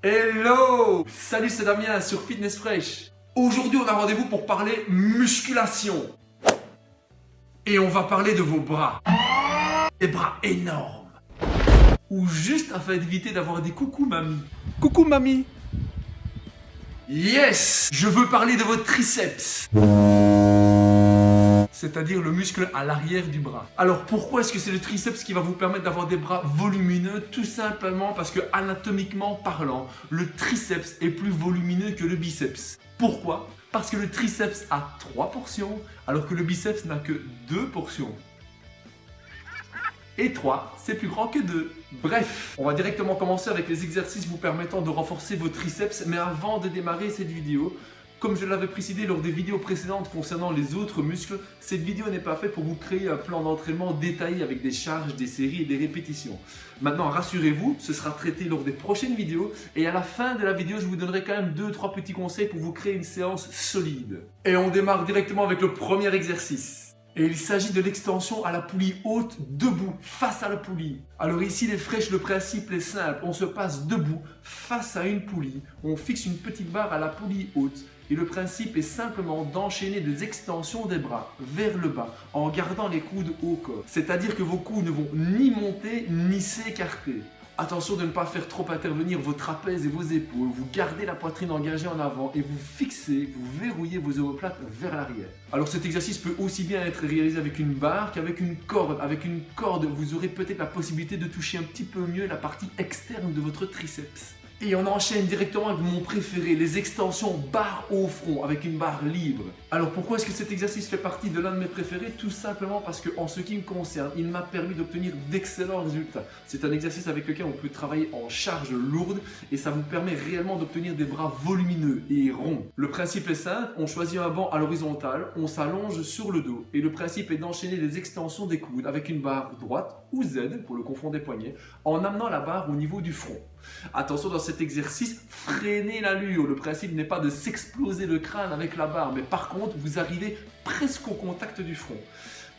Hello! Salut, c'est Damien sur Fitness Fresh. Aujourd'hui, on a rendez-vous pour parler musculation. Et on va parler de vos bras. Des bras énormes. Ou juste afin d'éviter d'avoir des coucou mamie. Coucou mamie. Yes! Je veux parler de votre triceps. C'est-à-dire le muscle à l'arrière du bras. Alors pourquoi est-ce que c'est le triceps qui va vous permettre d'avoir des bras volumineux? Tout simplement parce que anatomiquement parlant, le triceps est plus volumineux que le biceps. Pourquoi? Parce que le triceps a 3 portions, alors que le biceps n'a que 2 portions. Et 3, c'est plus grand que 2. Bref, on va directement commencer avec les exercices vous permettant de renforcer vos triceps. Mais avant de démarrer cette vidéo, comme je l'avais précisé lors des vidéos précédentes concernant les autres muscles, cette vidéo n'est pas faite pour vous créer un plan d'entraînement détaillé avec des charges, des séries et des répétitions. Maintenant, rassurez-vous, ce sera traité lors des prochaines vidéos et à la fin de la vidéo, je vous donnerai quand même 2-3 petits conseils pour vous créer une séance solide. Et on démarre directement avec le premier exercice. Et il s'agit de l'extension à la poulie haute, debout, face à la poulie. Alors ici les fraîches, le principe est simple, on se passe debout, face à une poulie, on fixe une petite barre à la poulie haute. Et le principe est simplement d'enchaîner des extensions des bras vers le bas en gardant les coudes au corps. C'est-à-dire que vos coudes ne vont ni monter ni s'écarter. Attention de ne pas faire trop intervenir vos trapèzes et vos épaules. Vous gardez la poitrine engagée en avant et vous fixez, vous verrouillez vos omoplates vers l'arrière. Alors cet exercice peut aussi bien être réalisé avec une barre qu'avec une corde. Avec une corde, vous aurez peut-être la possibilité de toucher un petit peu mieux la partie externe de votre triceps. Et on enchaîne directement avec mon préféré, les extensions barre au front avec une barre libre. Alors pourquoi est-ce que cet exercice fait partie de l'un de mes préférés? Tout simplement parce que en ce qui me concerne, il m'a permis d'obtenir d'excellents résultats. C'est un exercice avec lequel on peut travailler en charge lourde et ça vous permet réellement d'obtenir des bras volumineux et ronds. Le principe est simple, on choisit un banc à l'horizontale, on s'allonge sur le dos et le principe est d'enchaîner les extensions des coudes avec une barre droite ou Z pour le confort des poignets en amenant la barre au niveau du front. Attention dans cet exercice, freinez l'allure. Le principe n'est pas de s'exploser le crâne avec la barre, mais par contre, vous arrivez presque au contact du front.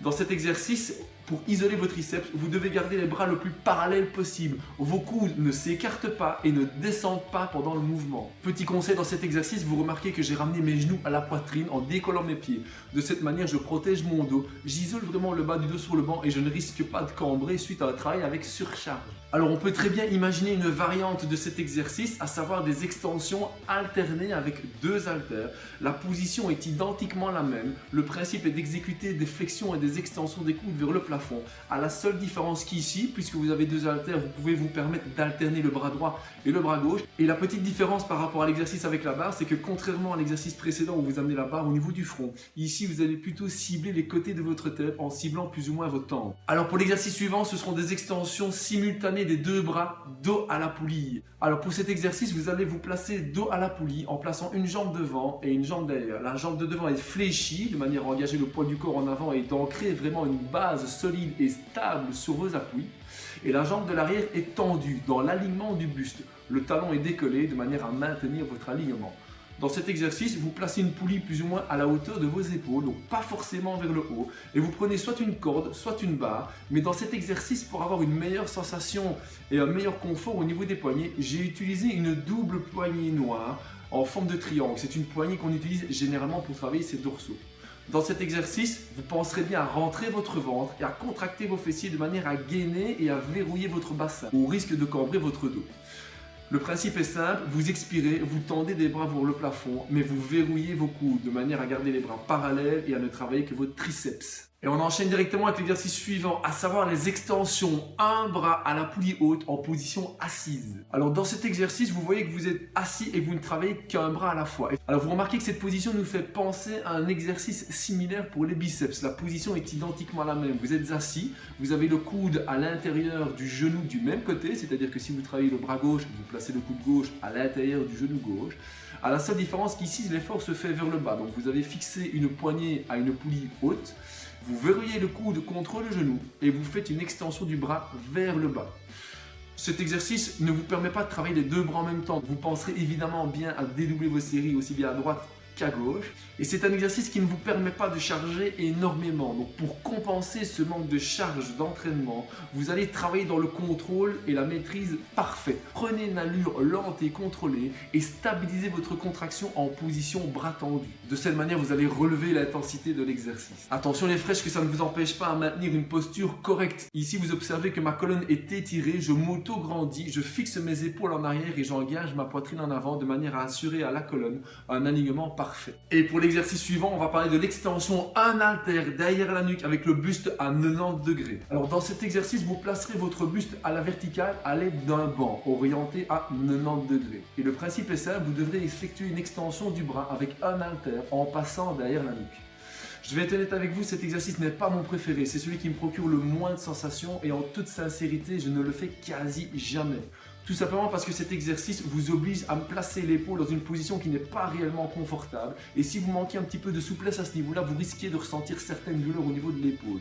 Dans cet exercice, pour isoler vos triceps, vous devez garder les bras le plus parallèles possible. Vos coudes ne s'écartent pas et ne descendent pas pendant le mouvement. Petit conseil dans cet exercice, vous remarquez que j'ai ramené mes genoux à la poitrine en décollant mes pieds. De cette manière, je protège mon dos, j'isole vraiment le bas du dos sur le banc et je ne risque pas de cambrer suite à un travail avec surcharge. Alors on peut très bien imaginer une variante de cet exercice, à savoir des extensions alternées avec 2 haltères. La position est identiquement la même. Le principe est d'exécuter des flexions et des extensions des coudes vers le plafond. À la seule différence qu'ici, puisque vous avez 2 haltères, vous pouvez vous permettre d'alterner le bras droit et le bras gauche. Et la petite différence par rapport à l'exercice avec la barre, c'est que contrairement à l'exercice précédent où vous amenez la barre au niveau du front, ici vous allez plutôt cibler les côtés de votre tête en ciblant plus ou moins vos tempes. Alors pour l'exercice suivant, ce seront des extensions simultanées des 2 bras dos à la poulie. Alors pour cet exercice, vous allez vous placer dos à la poulie en plaçant une jambe devant et une jambe derrière. La jambe de devant est fléchie de manière à engager le poids du corps en avant et d'ancrer vraiment une base solide et stable sur vos appuis. Et la jambe de l'arrière est tendue dans l'alignement du buste. Le talon est décollé de manière à maintenir votre alignement. Dans cet exercice, vous placez une poulie plus ou moins à la hauteur de vos épaules, donc pas forcément vers le haut, et vous prenez soit une corde, soit une barre, mais dans cet exercice, pour avoir une meilleure sensation et un meilleur confort au niveau des poignets, j'ai utilisé une double poignée noire en forme de triangle. C'est une poignée qu'on utilise généralement pour travailler ses dorsaux. Dans cet exercice, vous penserez bien à rentrer votre ventre et à contracter vos fessiers de manière à gainer et à verrouiller votre bassin, au risque de cambrer votre dos. Le principe est simple, vous expirez, vous tendez des bras vers le plafond, mais vous verrouillez vos coudes de manière à garder les bras parallèles et à ne travailler que votre triceps. Et on enchaîne directement avec l'exercice suivant, à savoir les extensions. Un bras à la poulie haute en position assise. Alors dans cet exercice, vous voyez que vous êtes assis et vous ne travaillez qu'un bras à la fois. Alors vous remarquez que cette position nous fait penser à un exercice similaire pour les biceps. La position est identiquement la même. Vous êtes assis, vous avez le coude à l'intérieur du genou du même côté, c'est-à-dire que si vous travaillez le bras gauche, vous placez le coude gauche à l'intérieur du genou gauche. À la seule différence qu'ici, l'effort se fait vers le bas. Donc vous avez fixé une poignée à une poulie haute. Vous verrouillez le coude contre le genou et vous faites une extension du bras vers le bas. Cet exercice ne vous permet pas de travailler les 2 bras en même temps. Vous penserez évidemment bien à dédoubler vos séries aussi bien à droite qu'à gauche. Et c'est un exercice qui ne vous permet pas de charger énormément. Donc pour compenser ce manque de charge d'entraînement, vous allez travailler dans le contrôle et la maîtrise parfaite. Prenez une allure lente et contrôlée et stabilisez votre contraction en position bras tendu. De cette manière, vous allez relever l'intensité de l'exercice. Attention les fraîches, que ça ne vous empêche pas à maintenir une posture correcte. Ici, vous observez que ma colonne est étirée, je m'auto-grandis, je fixe mes épaules en arrière et j'engage ma poitrine en avant de manière à assurer à la colonne un alignement parfait. Et pour l'exercice suivant, on va parler de l'extension un haltère derrière la nuque avec le buste à 90 degrés. Alors dans cet exercice, vous placerez votre buste à la verticale à l'aide d'un banc orienté à 90 degrés. Et le principe est simple, vous devrez effectuer une extension du bras avec un haltère en passant derrière la nuque. Je vais être honnête avec vous, cet exercice n'est pas mon préféré, c'est celui qui me procure le moins de sensations et en toute sincérité, je ne le fais quasi jamais. Tout simplement parce que cet exercice vous oblige à me placer l'épaule dans une position qui n'est pas réellement confortable et si vous manquez un petit peu de souplesse à ce niveau-là, vous risquez de ressentir certaines douleurs au niveau de l'épaule.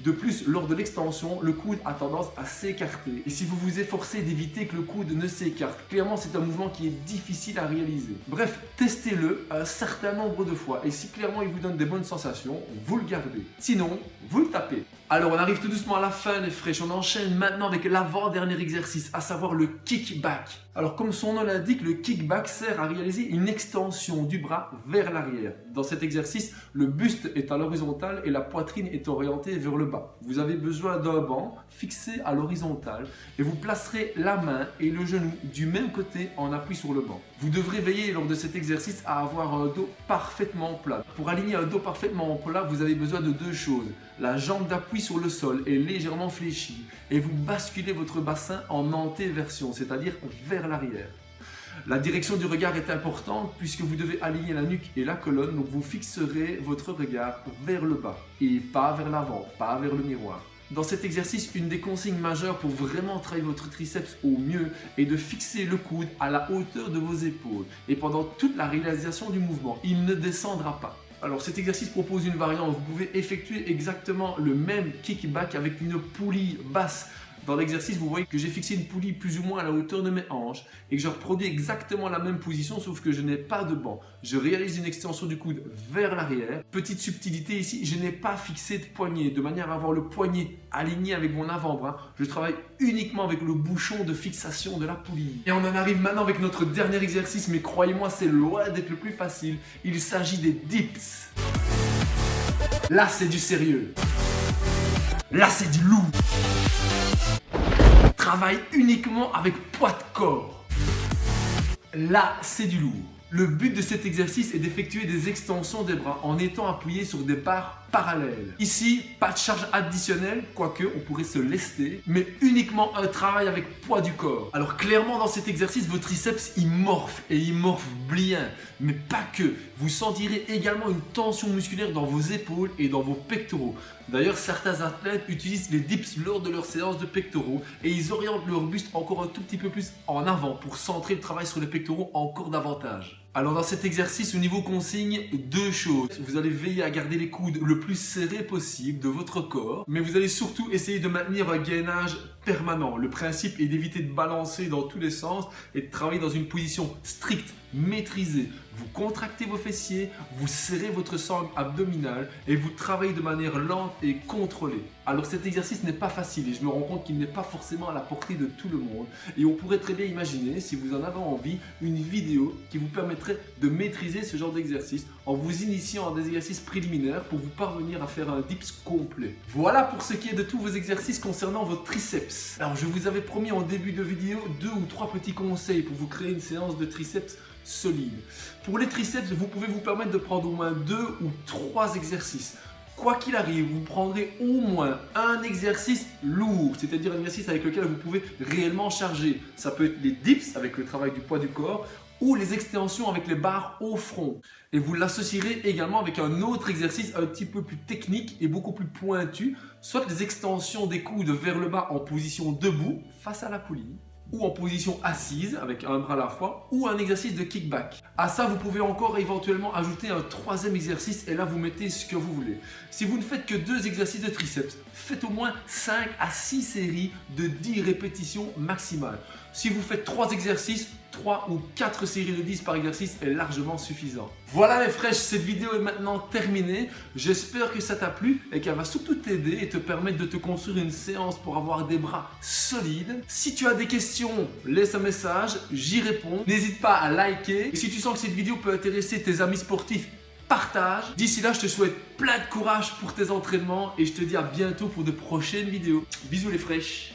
De plus, lors de l'extension, le coude a tendance à s'écarter. Et si vous vous efforcez d'éviter que le coude ne s'écarte, clairement c'est un mouvement qui est difficile à réaliser. Bref, testez-le un certain nombre de fois. Et si clairement il vous donne des bonnes sensations, vous le gardez. Sinon, vous le tapez. Alors on arrive tout doucement à la fin les fraîches. On enchaîne maintenant avec l'avant-dernier exercice, à savoir le kickback. Alors comme son nom l'indique, le kickback sert à réaliser une extension du bras vers l'arrière. Dans cet exercice, le buste est à l'horizontale et la poitrine est orientée vers le bas. Vous avez besoin d'un banc fixé à l'horizontale et vous placerez la main et le genou du même côté en appui sur le banc. Vous devrez veiller lors de cet exercice à avoir un dos parfaitement plat. Pour aligner un dos parfaitement plat, vous avez besoin de deux choses. La jambe d'appui sur le sol est légèrement fléchie et vous basculez votre bassin en antéversion, c'est-à-dire vers l'arrière. La direction du regard est importante puisque vous devez aligner la nuque et la colonne, donc vous fixerez votre regard vers le bas et pas vers l'avant, pas vers le miroir. Dans cet exercice, une des consignes majeures pour vraiment travailler votre triceps au mieux est de fixer le coude à la hauteur de vos épaules et pendant toute la réalisation du mouvement, il ne descendra pas. Alors cet exercice propose une variante, vous pouvez effectuer exactement le même kickback avec une poulie basse. Dans l'exercice, vous voyez que j'ai fixé une poulie plus ou moins à la hauteur de mes hanches et que je reproduis exactement la même position sauf que je n'ai pas de banc. Je réalise une extension du coude vers l'arrière. Petite subtilité ici, je n'ai pas fixé de poignet de manière à avoir le poignet aligné avec mon avant-bras. Je travaille uniquement avec le bouchon de fixation de la poulie. Et on en arrive maintenant avec notre dernier exercice, mais croyez-moi, c'est loin d'être le plus facile. Il s'agit des dips. Là, c'est du sérieux. Là, c'est du lourd. Travaille uniquement avec poids de corps. Là, c'est du lourd. Le but de cet exercice est d'effectuer des extensions des bras en étant appuyé sur des barres parallèles. Ici, pas de charge additionnelle, quoique on pourrait se lester, mais uniquement un travail avec poids du corps. Alors clairement dans cet exercice, vos triceps ils morphent et ils morphent bien, mais pas que. Vous sentirez également une tension musculaire dans vos épaules et dans vos pectoraux. D'ailleurs, certains athlètes utilisent les dips lors de leur séance de pectoraux et ils orientent leur buste encore un tout petit peu plus en avant pour centrer le travail sur les pectoraux encore davantage. Alors dans cet exercice, au niveau consigne, deux choses. Vous allez veiller à garder les coudes le plus serrés possible de votre corps, mais vous allez surtout essayer de maintenir un gainage permanent. Le principe est d'éviter de balancer dans tous les sens et de travailler dans une position stricte, maîtrisée. Vous contractez vos fessiers, vous serrez votre sangle abdominale et vous travaillez de manière lente et contrôlée. Alors cet exercice n'est pas facile et je me rends compte qu'il n'est pas forcément à la portée de tout le monde. Et on pourrait très bien imaginer, si vous en avez envie, une vidéo qui vous permettrait de maîtriser ce genre d'exercice en vous initiant à des exercices préliminaires pour vous parvenir à faire un dips complet. Voilà pour ce qui est de tous vos exercices concernant vos triceps. Alors je vous avais promis en début de vidéo 2 ou 3 petits conseils pour vous créer une séance de triceps solide. Pour les triceps, vous pouvez vous permettre de prendre au moins 2 ou 3 exercices. Quoi qu'il arrive, vous prendrez au moins un exercice lourd, c'est-à-dire un exercice avec lequel vous pouvez réellement charger. Ça peut être les dips avec le travail du poids du corps ou les extensions avec les barres au front. Et vous l'associerez également avec un autre exercice un petit peu plus technique et beaucoup plus pointu, soit les extensions des coudes vers le bas en position debout face à la poulie, ou en position assise avec un bras à la fois, ou un exercice de kickback. À ça, vous pouvez encore éventuellement ajouter un troisième exercice et là vous mettez ce que vous voulez. Si vous ne faites que 2 exercices de triceps, faites au moins 5 à 6 séries de 10 répétitions maximales. Si vous faites 3 exercices, 3 ou 4 séries de 10 par exercice est largement suffisant. Voilà mes fraîches, cette vidéo est maintenant terminée. J'espère que ça t'a plu et qu'elle va surtout t'aider et te permettre de te construire une séance pour avoir des bras solides. Si tu as des questions, laisse un message, j'y réponds. N'hésite pas à liker. Et si tu sens que cette vidéo peut intéresser tes amis sportifs, partage. D'ici là, je te souhaite plein de courage pour tes entraînements et je te dis à bientôt pour de prochaines vidéos. Bisous les fraîches.